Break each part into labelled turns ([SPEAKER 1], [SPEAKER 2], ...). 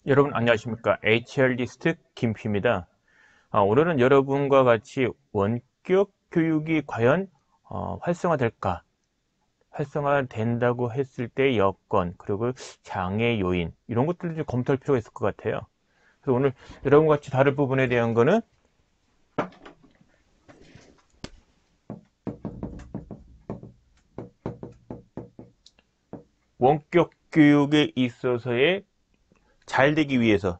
[SPEAKER 1] 여러분 안녕하십니까? HR리스트 김피입니다. 오늘은 여러분과 같이 원격 교육이 과연 활성화될까? 활성화된다고 했을 때 여건, 그리고 장애 요인 이런 것들을 좀 검토할 필요가 있을 것 같아요. 그래서 오늘 여러분과 같이 다룰 부분에 대한 거는 원격 교육에 있어서의 잘 되기 위해서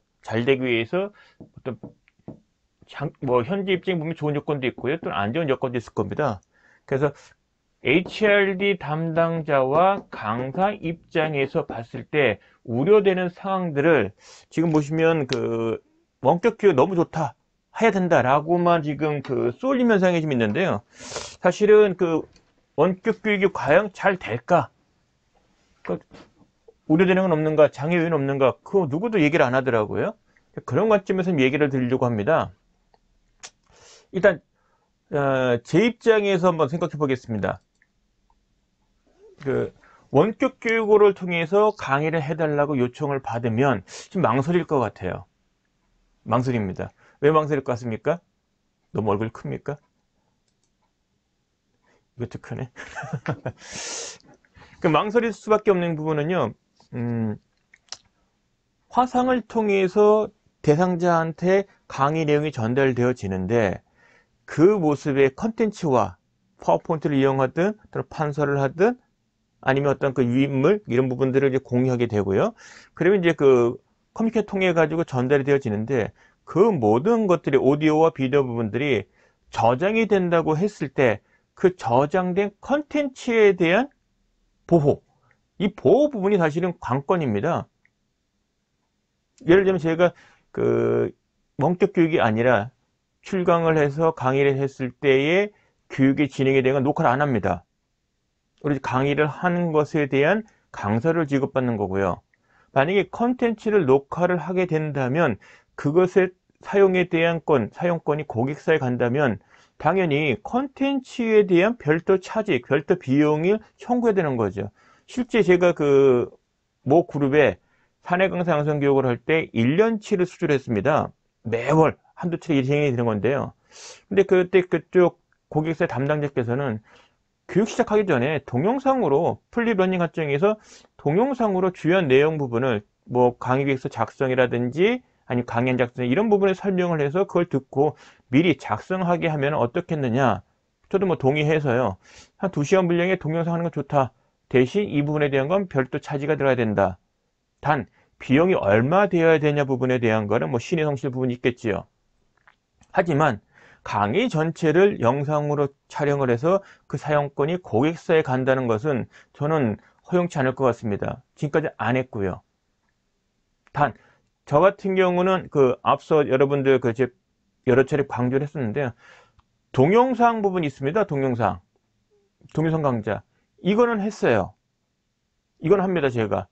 [SPEAKER 1] 어떤 현재 입장에 보면 좋은 여건도 있고요, 또 안 좋은 여건도 있을 겁니다. 그래서 HRD 담당자와 강사 입장에서 봤을 때 우려되는 상황들을 지금 보시면 원격 교육 너무 좋다, 해야 된다라고만 지금 쏠림 현상이 좀 있는데요. 사실은 원격 교육이 과연 잘 될까? 그 우려되는 건 없는가? 장애 요인 없는가? 그거 누구도 얘기를 안 하더라고요. 그런 관점에서 얘기를 드리려고 합니다. 일단 제 입장에서 한번 생각해 보겠습니다. 원격 교육을 통해서 강의를 해달라고 요청을 받으면 좀 망설일 것 같아요. 망설입니다. 왜 망설일 것 같습니까? 너무 얼굴이 큽니까? 이것도 크네. 망설일 수밖에 없는 부분은요, 화상을 통해서 대상자한테 강의 내용이 전달되어지는데 그 모습의 컨텐츠와 파워포인트를 이용하든 또는 판서를 하든 아니면 어떤 유인물 이런 부분들을 이제 공유하게 되고요. 그러면 이제 커뮤니케이터 통해 가지고 전달이 되어지는데 그 모든 것들이 오디오와 비디오 부분들이 저장이 된다고 했을 때 그 저장된 컨텐츠에 대한 보호, 이 보호 부분이 사실은 관건입니다. 예를 들면 제가 원격 교육이 아니라 출강을 해서 강의를 했을 때에 교육이 진행이 되면 녹화를 안 합니다. 우리 강의를 하는 것에 대한 강사를 지급받는 거고요. 만약에 컨텐츠를 녹화를 하게 된다면 그것의 사용에 대한 사용권이 고객사에 간다면 당연히 컨텐츠에 대한 별도 차지, 별도 비용을 청구해야 되는 거죠. 실제 제가 모 그룹에 사내 강사 양성 교육을 할 때 1년치를 수주했습니다. 매월 한두 차례 진행이 되는 건데요. 근데 그때 그쪽 고객사 담당자께서는 교육 시작하기 전에 동영상으로 플립러닝 과정에서 동영상으로 주요 내용 부분을 강의 계획서 작성이라든지 아니면 강연 작성 이런 부분에 설명을 해서 그걸 듣고 미리 작성하게 하면 어떻겠느냐. 저도 동의해서요. 한 2시간 분량의 동영상 하는 건 좋다. 대신 이 부분에 대한 건 별도 차지가 들어야 된다. 단 비용이 얼마 되어야 되냐 부분에 대한 거는 신의 성실 부분이 있겠지요. 하지만 강의 전체를 영상으로 촬영을 해서 그 사용권이 고객사에 간다는 것은 저는 허용치 않을 것 같습니다. 지금까지 안 했고요. 단, 저 같은 경우는 앞서 여러분들 여러 차례 강조를 했었는데요. 동영상 부분이 있습니다. 동영상 강좌. 이거는 했어요. 이건 합니다, 제가.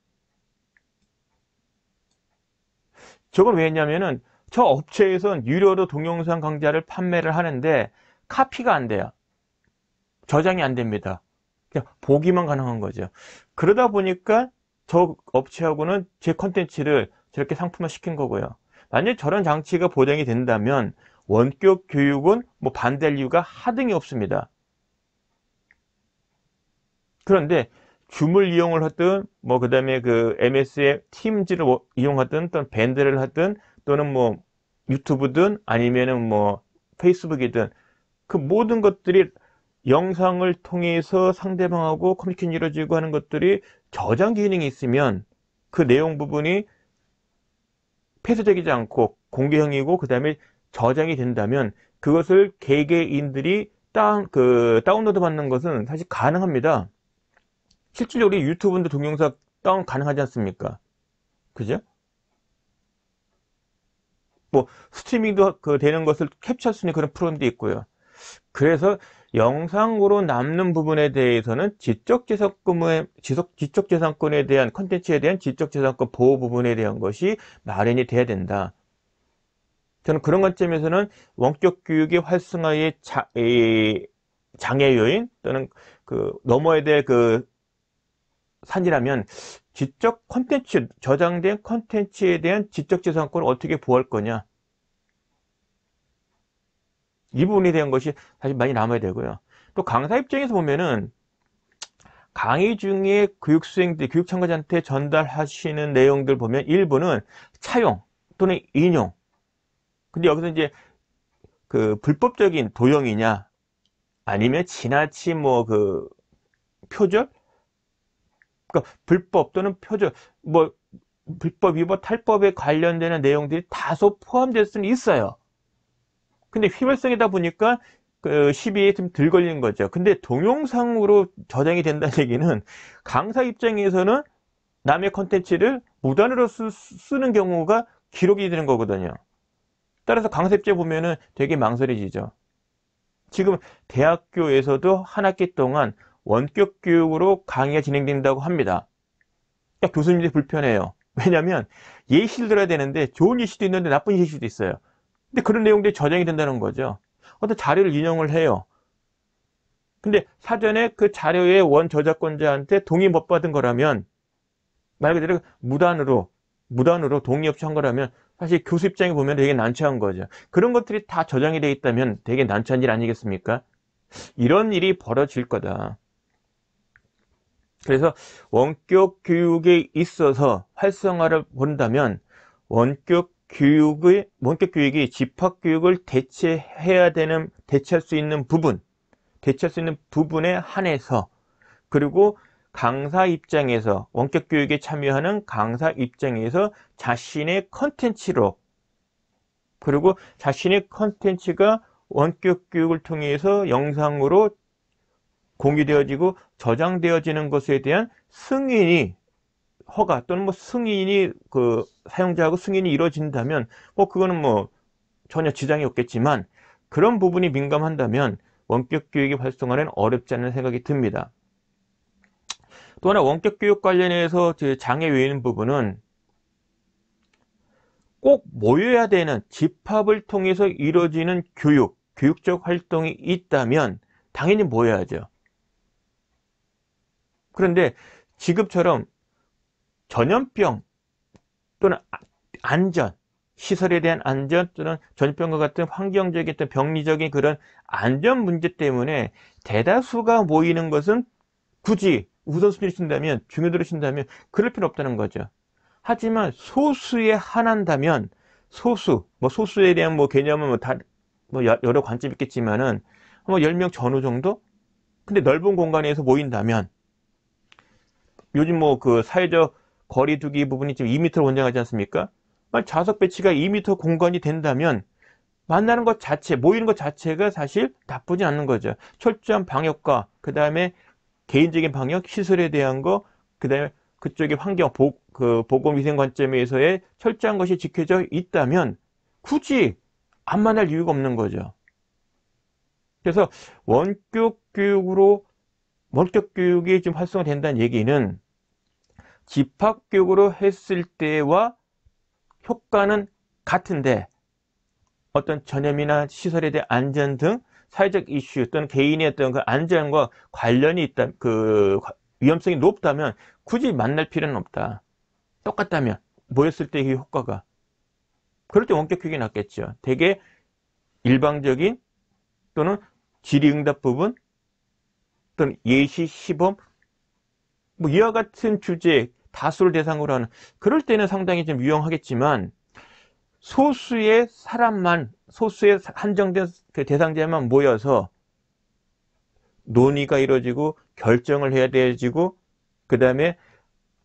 [SPEAKER 1] 저건 왜 했냐면은 저 업체에선 유료로 동영상 강좌를 판매를 하는데 카피가 안 돼요. 저장이 안 됩니다. 그냥 보기만 가능한 거죠. 그러다 보니까 저 업체하고는 제 컨텐츠를 저렇게 상품화 시킨 거고요. 만약에 저런 장치가 보장이 된다면 원격 교육은 반대할 이유가 하등이 없습니다. 그런데 줌을 이용을 하든 그 다음에 MS의 팀즈를 이용하든 또는 밴드를 하든 또는 유튜브든 아니면은 페이스북이든 그 모든 것들이 영상을 통해서 상대방하고 커뮤니케이션이 이루어지고 하는 것들이 저장 기능이 있으면 그 내용 부분이 폐쇄적이지 않고 공개형이고 그 다음에 저장이 된다면 그것을 개개인들이 다운로드 받는 것은 사실 가능합니다. 실질적으로 유튜브도 동영상 다운 가능하지 않습니까? 그죠? 스트리밍도 되는 것을 캡처할 수 있는 그런 프로그램도 있고요. 그래서 영상으로 남는 부분에 대해서는 지적재산권에 대한 컨텐츠에 대한 지적재산권 보호 부분에 대한 것이 마련이 돼야 된다. 저는 그런 관점에서는 원격 교육의 활성화의 장애 요인 또는 넘어야 될 산이라면 지적 콘텐츠, 저장된 콘텐츠에 대한 지적재산권을 어떻게 보호할 거냐. 이 부분에 대한 것이 사실 많이 남아야 되고요. 또 강사 입장에서 보면은 강의 중에 교육 수행들, 교육 참가자한테 전달하시는 내용들 보면 일부는 차용 또는 인용. 근데 여기서 이제 그 불법적인 도용이냐 아니면 지나치 뭐 그 표절? 그러니까 불법 또는 표절, 뭐 불법 위법 탈법에 관련되는 내용들이 다소 포함될 수는 있어요. 근데 휘발성이다 보니까 그 시비에 좀 덜 걸리는 거죠. 근데 동영상으로 저장이 된다는 얘기는 강사 입장에서는 남의 컨텐츠를 무단으로 쓰는 경우가 기록이 되는 거거든요. 따라서 강사 입장에 보면은 되게 망설여지죠. 지금 대학교에서도 한 학기 동안 원격 교육으로 강의가 진행된다고 합니다. 그러니까 교수님들이 불편해요. 왜냐하면 예시를 들어야 되는데 좋은 예시도 있는데 나쁜 예시도 있어요. 근데 그런 내용들이 저장이 된다는 거죠. 어떤 자료를 인용을 해요. 근데 사전에 그 자료의 원 저작권자한테 동의 못 받은 거라면, 말 그대로 무단으로 동의 없이 한 거라면 사실 교수 입장에 보면 되게 난처한 거죠. 그런 것들이 다 저장이 돼 있다면 되게 난처한 일 아니겠습니까? 이런 일이 벌어질 거다. 그래서 원격 교육에 있어서 활성화를 본다면 원격 교육이 집합 교육을 대체할 수 있는 부분에 한해서, 그리고 강사 입장에서, 원격 교육에 참여하는 강사 입장에서 자신의 컨텐츠로, 그리고 자신의 컨텐츠가 원격 교육을 통해서 영상으로 공유되어지고 저장되어지는 것에 대한 승인이, 허가 또는 뭐 승인이 그 사용자하고 승인이 이루어진다면 뭐 그거는 뭐 전혀 지장이 없겠지만, 그런 부분이 민감한다면 원격 교육의 활성화는 어렵지 않은 생각이 듭니다. 또 하나 원격 교육 관련해서 장애 외인 부분은 꼭 모여야 되는 집합을 통해서 이루어지는 교육적 활동이 있다면 당연히 모여야죠. 그런데 지금처럼 전염병 또는 안전, 시설에 대한 안전 또는 전염병과 같은 환경적인 어떤 병리적인 그런 안전 문제 때문에 대다수가 모이는 것은 굳이 우선순위를 신다면, 중요도를 신다면 그럴 필요 없다는 거죠. 하지만 소수에 한한다면, 소수에 대한 뭐 개념은 여러 관점이 있겠지만은 뭐 10명 전후 정도? 근데 넓은 공간에서 모인다면, 요즘 뭐 그 사회적 거리두기 부분이 지금 2m로 권장하지 않습니까? 좌석 배치가 2m 공간이 된다면 만나는 것 자체, 모이는 것 자체가 사실 나쁘지 않는 거죠. 철저한 방역과 그 다음에 개인적인 방역, 시설에 대한 거, 그 다음에 그쪽의 환경, 보건위생 관점에서의 철저한 것이 지켜져 있다면 굳이 안 만날 이유가 없는 거죠. 그래서 원격 교육이 좀 활성화된다는 얘기는 집합교육으로 했을 때와 효과는 같은데 어떤 전염이나 시설에 대한 안전 등 사회적 이슈 또는 개인의 어떤 그 안전과 관련이 있다, 그 위험성이 높다면 굳이 만날 필요는 없다. 똑같다면 모였을 때의 효과가, 그럴 때 원격 교육이 낫겠죠. 되게 일방적인 또는 질의응답 부분 또는 예시 시범 뭐 이와 같은 주제 다수를 대상으로 하는, 그럴 때는 상당히 좀 유용하겠지만 소수의 한정된 그 대상자만 모여서 논의가 이루어지고 결정을 해야 되지고 그 다음에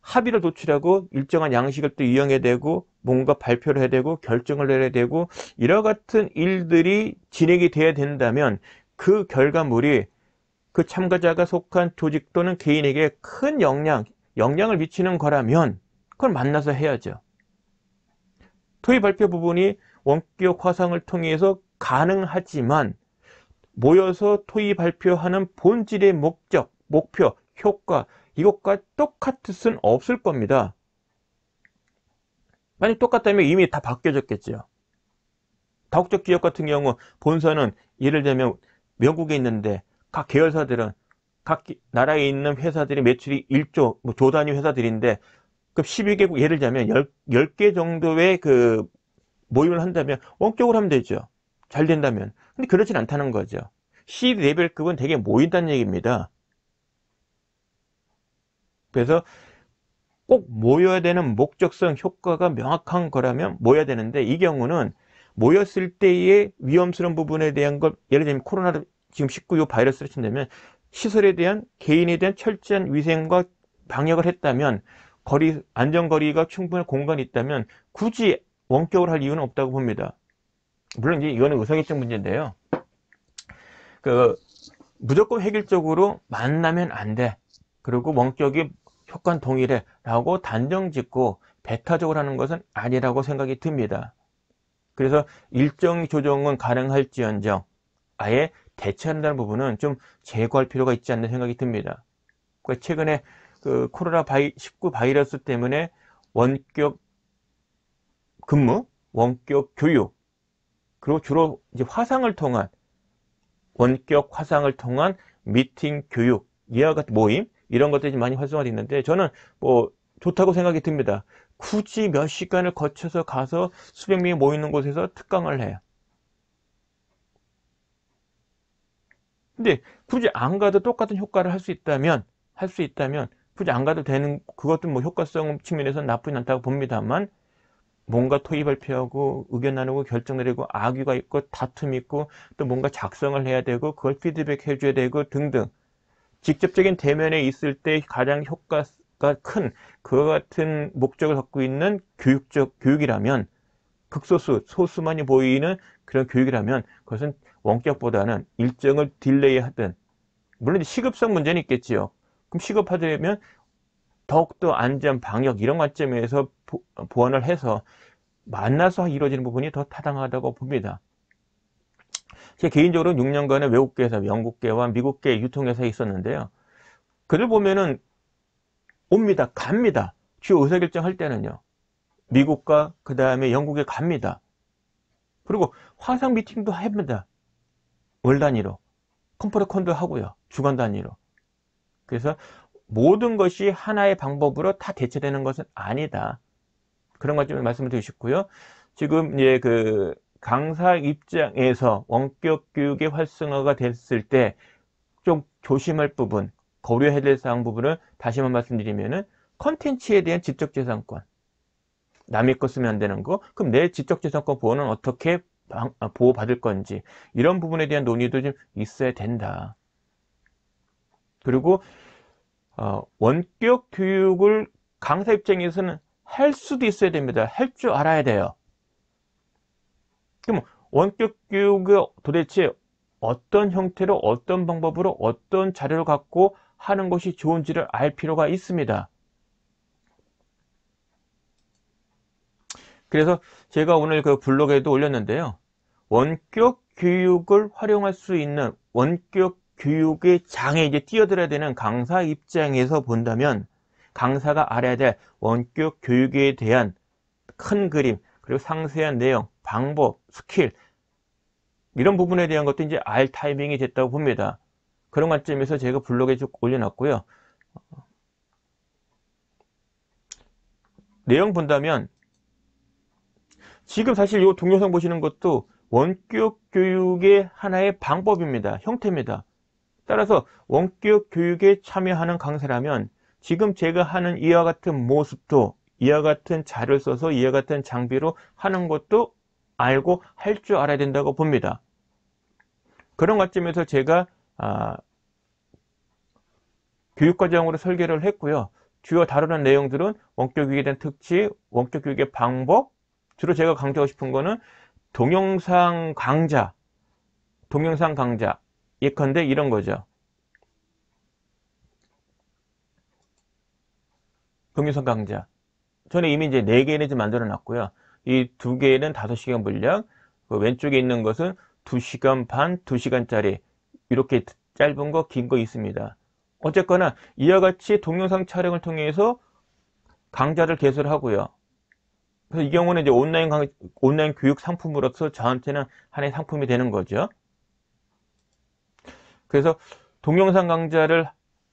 [SPEAKER 1] 합의를 도출하고 일정한 양식을 또 이용해야 되고 뭔가 발표를 해야 되고 결정을 내야 되고 이와 같은 일들이 진행이 돼야 된다면 그 결과물이 그 참가자가 속한 조직 또는 개인에게 큰 영향을 미치는 거라면 그걸 만나서 해야죠. 토의 발표 부분이 원격 화상을 통해서 가능하지만 모여서 토의 발표하는 본질의 목표, 효과, 이것과 똑같을 수는 없을 겁니다. 만약 똑같다면 이미 다 바뀌어졌겠죠. 다국적 기업 같은 경우 본사는 예를 들면 미국에 있는데 각 계열사들은 각 나라에 있는 회사들이 매출이 1조, 조 단위 회사들인데 그럼 12개국 예를 들자면 10개 정도의 그 모임을 한다면 원격으로 하면 되죠. 잘 된다면. 근데 그렇진 않다는 거죠. C 레벨급은 되게 모인다는 얘기입니다. 그래서 꼭 모여야 되는 목적성 효과가 명확한 거라면 모여야 되는데, 이 경우는 모였을 때의 위험스러운 부분에 대한 걸, 예를 들면 코로나 지금 19 바이러스를 친다면 시설에 대한, 개인에 대한 철저한 위생과 방역을 했다면, 안전거리가 충분한 공간이 있다면 굳이 원격으로 할 이유는 없다고 봅니다. 물론 이제 이거는 의사결정 문제인데요. 무조건 획일적으로 만나면 안 돼. 그리고 원격이 효과는 동일해 라고 단정 짓고 배타적으로 하는 것은 아니라고 생각이 듭니다. 그래서 일정 조정은 가능할지언정 아예 대체한다는 부분은 좀 제거할 필요가 있지 않나 생각이 듭니다. 최근에 그 코로나 19 바이러스 때문에 원격 근무, 원격 교육, 그리고 주로 이제 원격 화상을 통한 미팅, 교육, 이와 같은 모임, 이런 것들이 많이 활성화되어 있는데, 저는 뭐 좋다고 생각이 듭니다. 굳이 몇 시간을 거쳐서 가서 수백 명이 모이는 곳에서 특강을 해요. 근데 굳이 안 가도 똑같은 효과를 할 수 있다면 굳이 안 가도 되는, 그것도 뭐 효과성 측면에서는 나쁘지 않다고 봅니다만, 뭔가 토의 발표하고 의견 나누고 결정 내리고 악의가 있고 다툼이 있고 또 뭔가 작성을 해야 되고 그걸 피드백 해줘야 되고 등등, 직접적인 대면에 있을 때 가장 효과가 큰 그와 같은 목적을 갖고 있는 교육이라면, 소수만이 보이는 그런 교육이라면 그것은 원격보다는 일정을 딜레이 하든, 물론 시급성 문제는 있겠지요. 그럼 시급하려면 더욱더 안전, 방역 이런 관점에서 보완을 해서 만나서 이루어지는 부분이 더 타당하다고 봅니다. 제 개인적으로 6년간의 외국계에서 영국계와 미국계 유통회사에 있었는데요. 그들 보면은 옵니다. 갑니다. 주요 의사결정 할 때는요. 미국과 그 다음에 영국에 갑니다. 그리고 화상 미팅도 합니다. 월 단위로. 컨퍼런스도 하고요. 주간 단위로. 그래서 모든 것이 하나의 방법으로 다 대체되는 것은 아니다. 그런 것 좀 말씀을 드리고 싶고요. 지금 이제 그 강사 입장에서 원격 교육의 활성화가 됐을 때 좀 조심할 부분, 고려해야 될 사항 부분을 다시 한번 말씀드리면은, 컨텐츠에 대한 지적재산권. 남의 거 쓰면 안 되는 거, 그럼 내 지적재산권 보호는 어떻게 보호받을 건지, 이런 부분에 대한 논의도 좀 있어야 된다. 그리고 원격 교육을 강사 입장에서는 할 수도 있어야 됩니다. 할 줄 알아야 돼요. 그럼 원격 교육을 도대체 어떤 형태로, 어떤 방법으로, 어떤 자료를 갖고 하는 것이 좋은지를 알 필요가 있습니다. 그래서 제가 오늘 그 블로그에도 올렸는데요. 원격 교육을 활용할 수 있는, 원격 교육의 장에 이제 뛰어들어야 되는 강사 입장에서 본다면, 강사가 알아야 될 원격 교육에 대한 큰 그림, 그리고 상세한 내용, 방법, 스킬, 이런 부분에 대한 것도 이제 알 타이밍이 됐다고 봅니다. 그런 관점에서 제가 블로그에 쭉 올려놨고요. 내용 본다면 지금 사실 이 동영상 보시는 것도 원격 교육의 하나의 방법입니다. 형태입니다. 따라서 원격 교육에 참여하는 강사라면 지금 제가 하는 이와 같은 모습도, 이와 같은 자료를 써서 이와 같은 장비로 하는 것도 알고 할 줄 알아야 된다고 봅니다. 그런 관점에서 제가 교육과정으로 설계를 했고요. 주요 다루는 내용들은 원격 교육에 대한 특징, 원격 교육의 방법, 주로 제가 강조하고 싶은 거는 동영상 강좌, 예컨대 이런 거죠. 동영상 강좌. 저는 이미 이제 4개는 좀 만들어 놨고요. 이 2개는 5시간 분량, 그 왼쪽에 있는 것은 2시간 반, 2시간짜리, 이렇게 짧은 거, 긴 거 있습니다. 어쨌거나 이와 같이 동영상 촬영을 통해서 강좌를 개설하고요. 그래서 이 경우는 이제 온라인 교육 상품으로서 저한테는 하나의 상품이 되는 거죠. 그래서 동영상 강좌를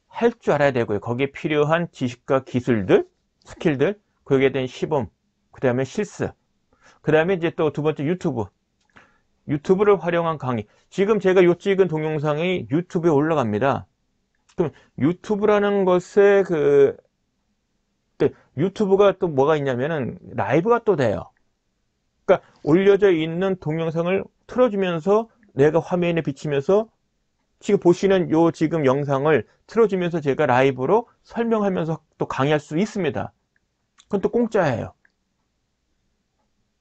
[SPEAKER 1] 할 줄 알아야 되고요. 거기에 필요한 지식과 기술들, 스킬들, 거기에 대한 시범, 그 다음에 실습, 그 다음에 이제 또 두 번째 유튜브를 활용한 강의. 지금 제가 요 찍은 동영상이 유튜브에 올라갑니다. 그럼 유튜브라는 것에 유튜브가 또 뭐가 있냐면은 라이브가 또 돼요. 그러니까 올려져 있는 동영상을 틀어주면서 내가 화면에 비치면서 지금 보시는 요 지금 영상을 틀어주면서 제가 라이브로 설명하면서 또 강의할 수 있습니다. 그건 또 공짜예요.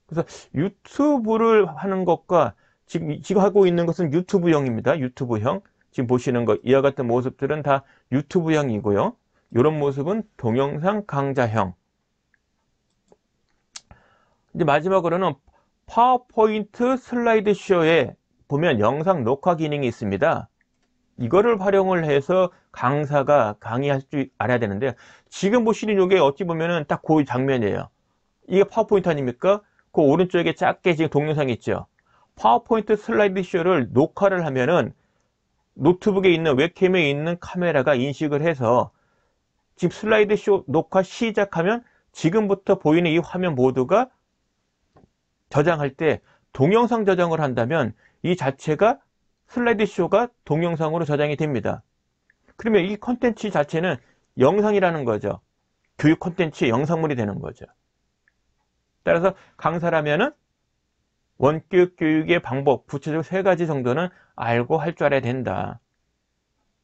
[SPEAKER 1] 그래서 유튜브를 하는 것과 지금 하고 있는 것은 유튜브형입니다. 유튜브형. 지금 보시는 것, 이와 같은 모습들은 다 유튜브형이고요. 이런 모습은 동영상 강좌형. 이제 마지막으로는 파워포인트 슬라이드 쇼에 보면 영상 녹화 기능이 있습니다. 이거를 활용을 해서 강사가 강의할 줄 알아야 되는데, 지금 보시는 이게 어찌 보면은 딱 그 장면이에요. 이게 파워포인트 아닙니까? 그 오른쪽에 작게 지금 동영상이 있죠. 파워포인트 슬라이드 쇼를 녹화를 하면은 노트북에 있는 웹캠에 있는 카메라가 인식을 해서 지금 슬라이드 쇼 녹화 시작하면 지금부터 보이는 이 화면 모두가 저장할 때 동영상 저장을 한다면 이 자체가 슬라이드 쇼가 동영상으로 저장이 됩니다. 그러면 이 컨텐츠 자체는 영상이라는 거죠. 교육 컨텐츠의 영상물이 되는 거죠. 따라서 강사라면은 원격 교육의 방법, 구체적으로 3가지 정도는 알고 할 줄 알아야 된다.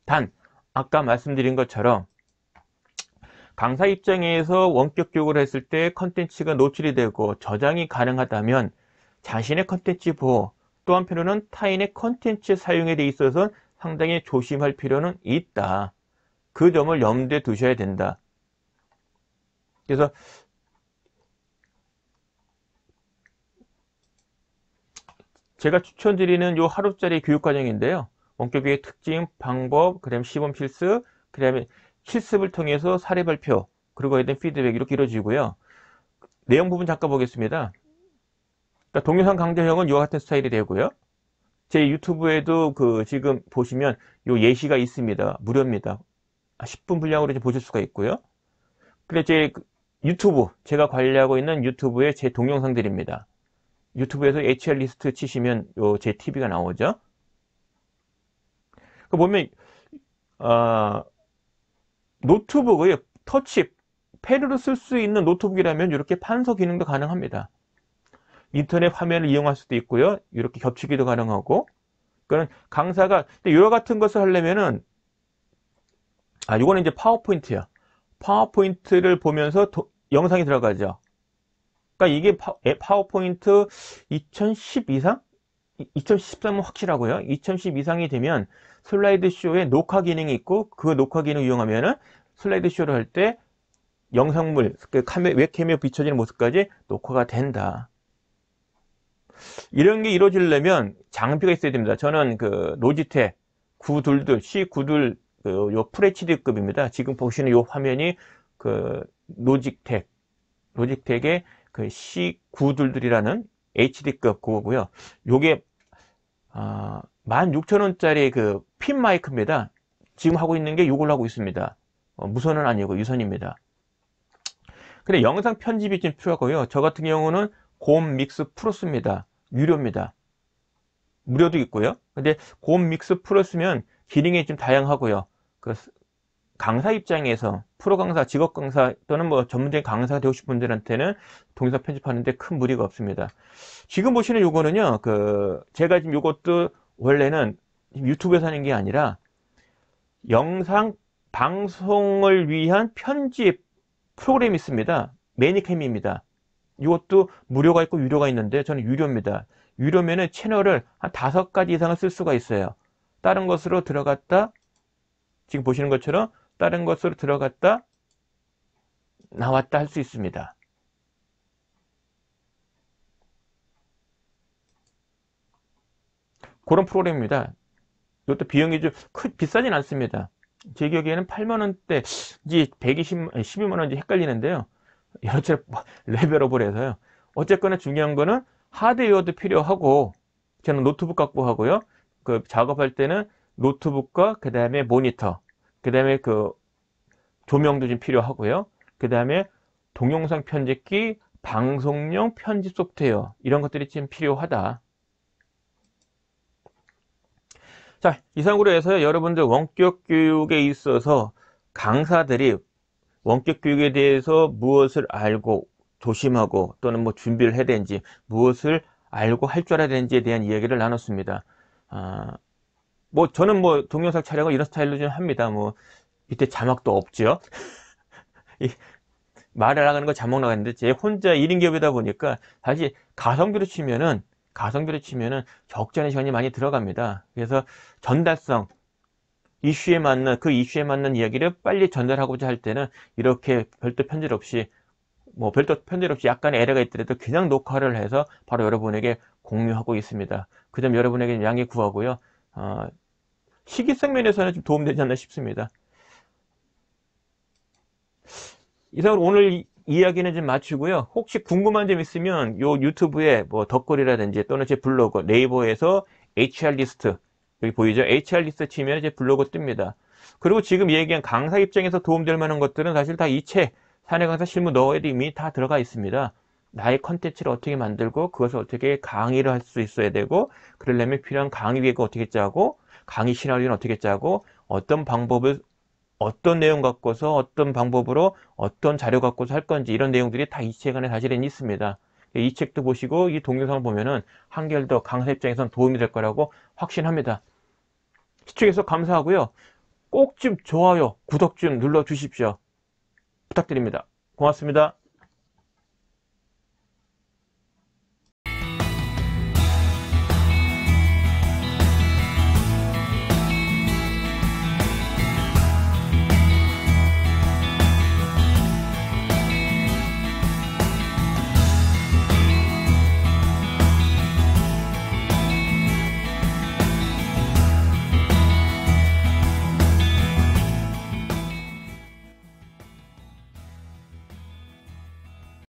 [SPEAKER 1] 단, 아까 말씀드린 것처럼 강사 입장에서 원격 교육을 했을 때 컨텐츠가 노출이 되고 저장이 가능하다면 자신의 컨텐츠 보호, 또 한편으로는 타인의 컨텐츠 사용에 대해 있어서 상당히 조심할 필요는 있다. 그 점을 염두에 두셔야 된다. 그래서 제가 추천드리는 요 하루짜리 교육과정인데요. 원격교육의 특징, 방법, 그 다음에 시범 실습, 그 다음에 실습을 통해서 사례 발표, 그리고 거기에 대한 피드백 이렇게 이루어지고요. 내용 부분 잠깐 보겠습니다. 그러니까 동영상 강좌형은 이와 같은 스타일이 되고요. 제 유튜브에도 지금 보시면 요 예시가 있습니다. 무료입니다. 10분 분량으로 이제 보실 수가 있고요. 근데 제 유튜브, 제가 관리하고 있는 유튜브의 제 동영상들입니다. 유튜브에서 HR 리스트 치시면 요 제 TV가 나오죠. 그 보면 노트북의 터치 패드로 쓸 수 있는 노트북이라면 이렇게 판서 기능도 가능합니다. 인터넷 화면을 이용할 수도 있고요. 이렇게 겹치기도 가능하고. 그러니까 강사가 이와 같은 것을 하려면은 요거는 이제 파워포인트야. 파워포인트를 보면서 영상이 들어가죠. 그러니까 이게 파워포인트 2010 이상? 2013은 확실하고요. 2010 이상이 되면 슬라이드 쇼에 녹화 기능이 있고 그 녹화 기능 이용하면은 슬라이드 쇼를 할 때 영상물, 웹캠에 비춰지는 모습까지 녹화가 된다. 이런 게 이루어지려면 장비가 있어야 됩니다. 저는 로지텍 922, C92 요 FHD급입니다. 지금 보시는 요 화면이 로지텍의 C922이라는 HD급 그거고요. 요게 16,000원짜리 핀 마이크입니다. 지금 하고 있는 게 요걸로 하고 있습니다. 무선은 아니고 유선입니다. 근데 영상 편집이 좀 필요하고요. 저 같은 경우는 고음 믹스 프로스입니다. 유료입니다. 무료도 있고요. 근데 고음 믹스 프로스면 기능이 좀 다양하고요. 강사 입장에서 프로 강사, 직업 강사 또는 뭐 전문적인 강사가 되고 싶은 분들한테는 동영상 편집하는데 큰 무리가 없습니다. 지금 보시는 요거는요, 제가 지금 요것도 원래는 유튜브에서 하는 게 아니라 영상 방송을 위한 편집 프로그램이 있습니다. 매니캠입니다. 이것도 무료가 있고 유료가 있는데 저는 유료입니다. 유료면은 채널을 한 5가지 이상을 쓸 수가 있어요. 다른 것으로 들어갔다, 지금 보시는 것처럼 다른 것으로 들어갔다 나왔다 할 수 있습니다. 그런 프로그램입니다. 이것도 비용이 좀 비싸진 않습니다. 제 기억에는 8만원대, 이제 12만원인지 헷갈리는데요. 여러 차례 레벨업을 해서요. 어쨌거나 중요한 거는 하드웨어도 필요하고, 저는 노트북 갖고 하고요. 작업할 때는 노트북과 그 다음에 모니터, 그 다음에 조명도 좀 필요하고요. 그 다음에 동영상 편집기, 방송용 편집 소프트웨어 이런 것들이 지금 필요하다. 자, 이상으로 해서 여러분들 원격 교육에 있어서 강사들이 원격 교육에 대해서 무엇을 알고 조심하고 또는 뭐 준비를 해야 되는지 무엇을 알고 할 줄 알아야 되는지에 대한 이야기를 나눴습니다. 뭐 저는 뭐 동영상 촬영을 이런 스타일로 좀 합니다. 뭐 밑에 자막도 없죠. 말을 나가는 거 자막 나가는데 제 혼자 1인 기업이다 보니까 사실 가성비로 치면은 적잖은 시간이 많이 들어갑니다. 그래서 전달성 이슈에 맞는 그 이슈에 맞는 이야기를 빨리 전달하고자 할 때는 이렇게 별도 편집 없이 약간의 에러가 있더라도 그냥 녹화를 해서 바로 여러분에게 공유하고 있습니다. 그 점 여러분에게 양해 구하고요. 시기성 면에서는 좀 도움되지 않나 싶습니다. 이상으로 오늘 이야기는 좀 마치고요. 혹시 궁금한 점 있으면 요 유튜브에 뭐 덧글이라든지 또는 제 블로그 네이버에서 HR리스트 여기 보이죠? HR리스트 치면 제 블로그 뜹니다. 그리고 지금 얘기한 강사 입장에서 도움될 만한 것들은 사실 다 이 책 사내 강사 실무 너에도 이미 다 들어가 있습니다. 나의 컨텐츠를 어떻게 만들고 그것을 어떻게 강의를 할 수 있어야 되고 그러려면 필요한 강의 계획을 어떻게 짜고 강의 시나리오는 어떻게 짜고 어떤 내용 갖고서 어떤 방법으로 어떤 자료 갖고서 할 건지 이런 내용들이 다 이 책 안에 사실은 있습니다. 이 책도 보시고 이 동영상을 보면은 한결 더 강사 입장에선 도움이 될 거라고 확신합니다. 시청해주셔서 감사하고요. 꼭 좀 좋아요, 구독 좀 눌러 주십시오. 부탁드립니다. 고맙습니다.